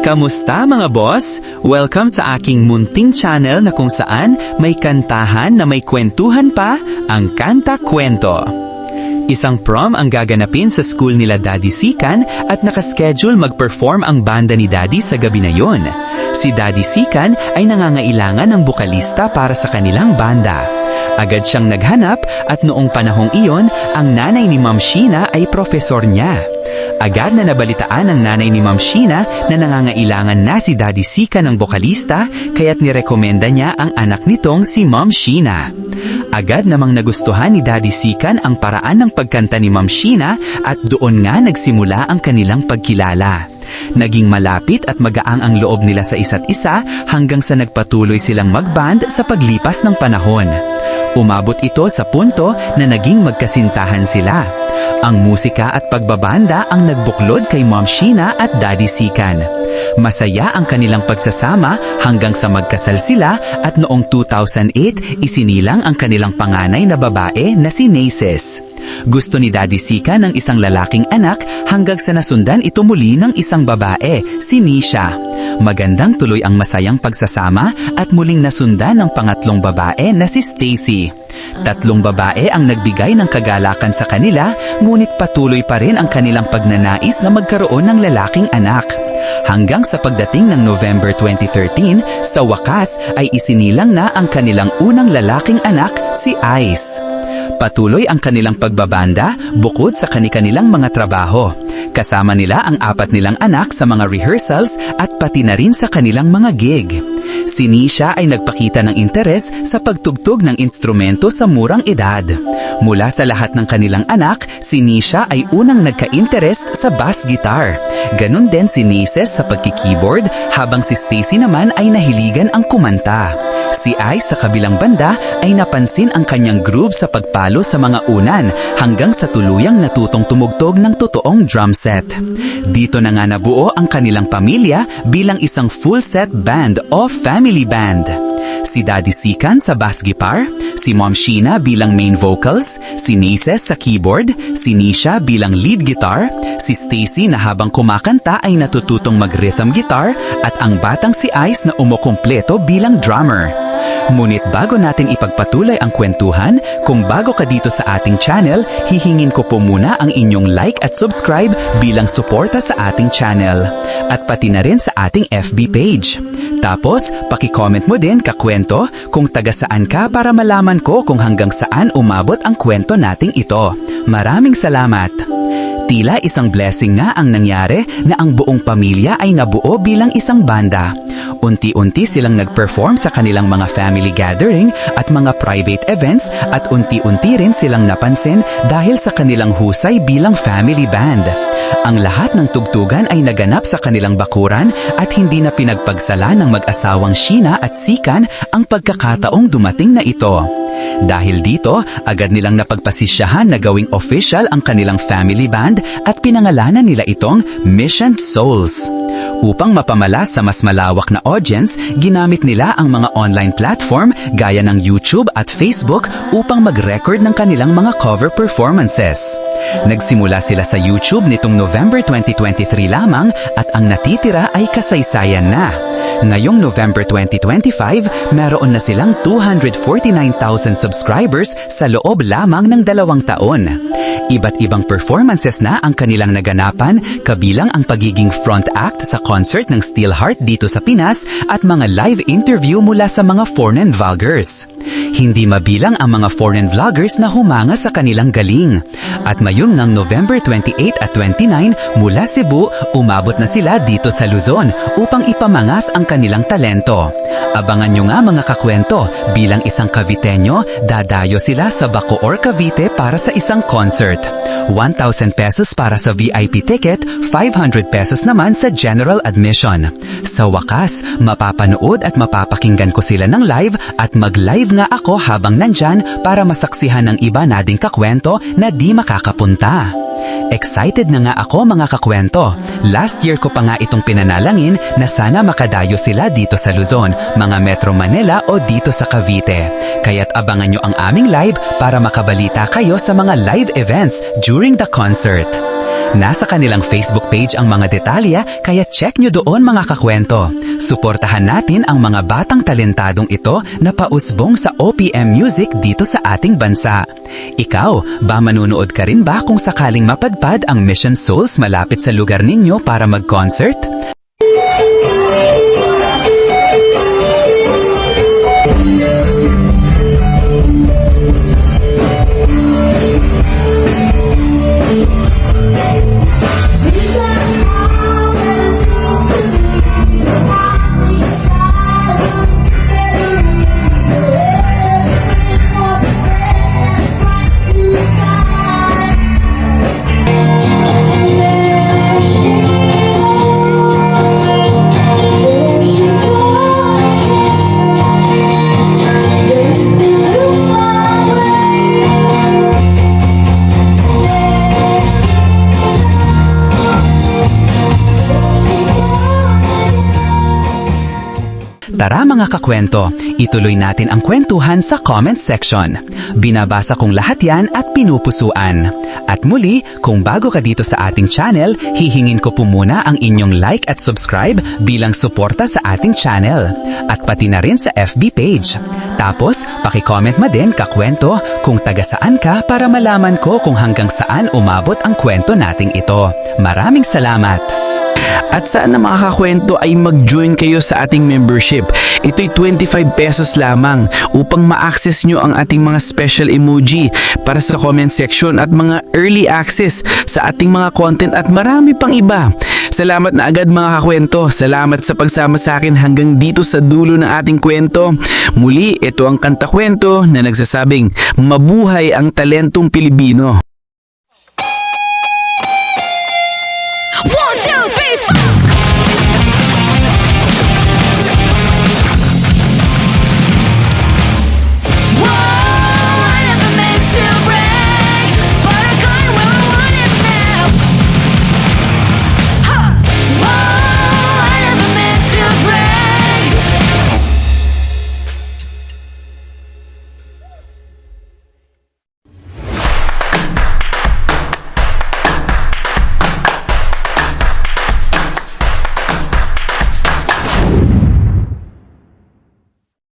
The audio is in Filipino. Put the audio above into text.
Kamusta mga boss? Welcome sa aking munting channel na kung saan may kantahan na may kwentuhan pa, ang Kanta Kwento. Isang prom ang gaganapin sa school nila Daddy Sikan at nakaschedule mag-perform ang banda ni Daddy sa gabi na yon. Si Daddy Sikan ay nangangailangan ng bukalista para sa kanilang banda. Agad siyang naghanap at noong panahong iyon, ang nanay ni Ma'am Sheena ay profesor niya. Agad na nabalitaan ng nanay ni Ma'am Sheena na nangangailangan na si Daddy Sikan ng bokalista kaya't nirekomenda niya ang anak nitong si Ma'am Sheena. Agad namang nagustuhan ni Daddy Sikan ang paraan ng pagkanta ni Ma'am Sheena at doon nga nagsimula ang kanilang pagkilala. Naging malapit at magaang ang loob nila sa isa't isa hanggang sa nagpatuloy silang magband sa paglipas ng panahon. Umabot ito sa punto na naging magkasintahan sila. Ang musika at pagbabanda ang nagbuklod kay Ma'am Sheena at Daddy Sikan. Masaya ang kanilang pagsasama hanggang sa magkasal sila at noong 2008 isinilang ang kanilang panganay na babae na si Naces. Gusto ni Daddy Sikan ng isang lalaking anak hanggang sa nasundan ito muli ng isang babae, si Nisha. Magandang tuloy ang masayang pagsasama at muling nasundan ng pangatlong babae na si Stacy. 3 babae ang nagbigay ng kagalakan sa kanila, ngunit patuloy pa rin ang kanilang pagnanais na magkaroon ng lalaking anak. Hanggang sa pagdating ng November 2013, sa wakas ay isinilang na ang kanilang unang lalaking anak, si Ice. Patuloy ang kanilang pagbabanda bukod sa kani-kanilang mga trabaho. Kasama nila ang 4 nilang anak sa mga rehearsals at pati na rin sa kanilang mga gig. Si Nisha ay nagpakita ng interes sa pagtugtog ng instrumento sa murang edad. Mula sa lahat ng kanilang anak, si Nisha ay unang nagka-interes sa bass guitar. Ganon din si Naces sa pagki-keyboard habang si Stacy naman ay nahiligan ang kumanta. Si Ice sa kabilang banda ay napansin ang kanyang groove sa pagpalo sa mga unan hanggang sa tuluyang natutong tumugtog ng totoong drum set. Dito na nga nabuo ang kanilang pamilya bilang isang full set band o family band. Si Daddy Sikan sa bass guitar, si Ma'am Sheena bilang main vocals, si Naces sa keyboard, si Nisha bilang lead guitar, si Stacy na habang kumakanta ay natututong mag-rhythm guitar at ang batang si Ice na umukumpleto bilang drummer. Ngunit bago natin ipagpatuloy ang kwentuhan, kung bago ka dito sa ating channel, hihingin ko po muna ang inyong like at subscribe bilang suporta sa ating channel. At pati na rin sa ating FB page. Tapos, paki-comment mo din kakwento kung taga saan ka para malaman ko kung hanggang saan umabot ang kwento nating ito. Maraming salamat! Tila isang blessing nga ang nangyari na ang buong pamilya ay nabuo bilang isang banda. Unti-unti silang nag-perform sa kanilang mga family gathering at mga private events at unti-unti rin silang napansin dahil sa kanilang husay bilang family band. Ang lahat ng tugtugan ay naganap sa kanilang bakuran at hindi na pinagpagsala ng mag-asawang Sheena at Sikan ang pagkakataong dumating na ito. Dahil dito, agad nilang napagpasisyahan na gawing official ang kanilang family band at pinangalanan nila itong Mission Souls. Upang mapamalas sa mas malawak na audience, ginamit nila ang mga online platform gaya ng YouTube at Facebook upang mag-record ng kanilang mga cover performances. Nagsimula sila sa YouTube nitong November 2023 lamang at ang natitira ay kasaysayan na. Ngayong November 2025, meron na silang 249,000 subscribers sa loob lamang ng 2 taon. Iba't ibang performances na ang kanilang naganapan, kabilang ang pagiging front act sa concert ng Steelheart dito sa Pinas at mga live interview mula sa mga foreign vloggers. Hindi mabilang ang mga foreign vloggers na humanga sa kanilang galing. At ngayong ng November 28 at 29 mula Cebu, umabot na sila dito sa Luzon upang ipamangas ang kanilang talento. Abangan nyo nga mga kakwento, bilang isang Caviteño, dadayo sila sa Bacoor, Cavite para sa isang concert. 1,000 pesos para sa VIP ticket, 500 pesos naman sa general admission. Sa wakas, mapapanood at mapapakinggan ko sila ng live at mag-live nga ako habang nandyan para masaksihan ng iba nading kakwento na di makakapunta. Excited na nga ako mga kakwento. Last year ko pa nga itong pinanalangin na sana makadayo sila dito sa Luzon, mga Metro Manila o dito sa Cavite. Kaya't abangan nyo ang aming live para makabalita kayo sa mga live events during the concert. Nasa kanilang Facebook page ang mga detalye, kaya check nyo doon mga kakwento. Suportahan natin ang mga batang talentadong ito na pausbong sa OPM music dito sa ating bansa. Ikaw, ba manunood ka rin ba kung sakaling mapadpad ang Mission Souls malapit sa lugar ninyo para mag-concert? Tara mga kakwento, ituloy natin ang kwentuhan sa comment section. Binabasa kong lahat yan at pinupusuan. At muli, kung bago ka dito sa ating channel, hihingin ko po muna ang inyong like at subscribe bilang suporta sa ating channel. At pati na rin sa FB page. Tapos, paki-comment mo din kakwento kung taga saan ka para malaman ko kung hanggang saan umabot ang kwento nating ito. Maraming salamat! At sana mga kakwento ay mag-join kayo sa ating membership. Ito'y 25 pesos lamang upang ma-access nyo ang ating mga special emoji para sa comment section at mga early access sa ating mga content at marami pang iba. Salamat na agad mga kakwento. Salamat sa pagsama sa akin hanggang dito sa dulo ng ating kwento. Muli, ito ang Kanta Kwento na nagsasabing, mabuhay ang talentong Pilipino.